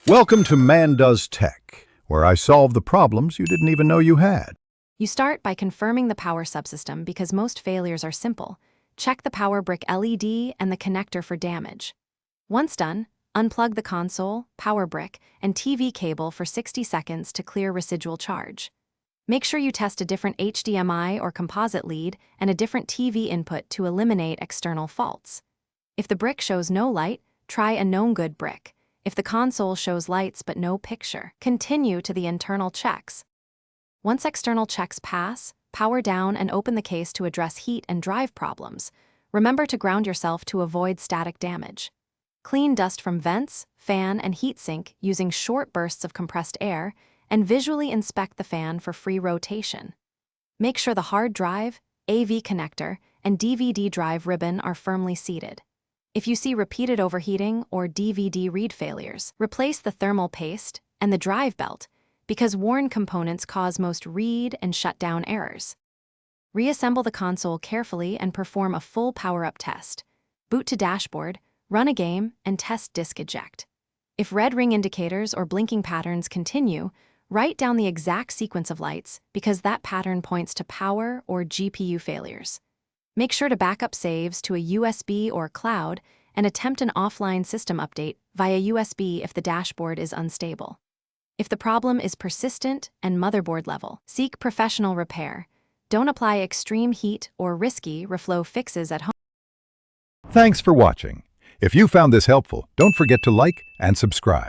Welcome to Man Does Tech, where I solve the problems you didn't even know you had. You start by confirming the power subsystem because most failures are simple. Check the power brick LED and the connector for damage. Once done, unplug the console, power brick, and TV cable for 60 seconds to clear residual charge. Make sure you test a different HDMI or composite lead and a different TV input to eliminate external faults. If the brick shows no light, try a known good brick. If the console shows lights but no picture, continue to the internal checks. Once external checks pass, power down and open the case to address heat and drive problems. Remember to ground yourself to avoid static damage. Clean dust from vents, fan, and heatsink using short bursts of compressed air, and visually inspect the fan for free rotation. Make sure the hard drive, AV connector, and DVD drive ribbon are firmly seated. If you see repeated overheating or DVD read failures, replace the thermal paste and the drive belt because worn components cause most read and shutdown errors. Reassemble the console carefully and perform a full power-up test. Boot to dashboard, run a game, and test disk eject. If red ring indicators or blinking patterns continue, write down the exact sequence of lights because that pattern points to power or GPU failures. Make sure to backup saves to a USB or cloud and attempt an offline system update via USB if the dashboard is unstable. If the problem is persistent and motherboard level, seek professional repair. Don't apply extreme heat or risky reflow fixes at home. Thanks for watching. If you found this helpful, don't forget to like and subscribe.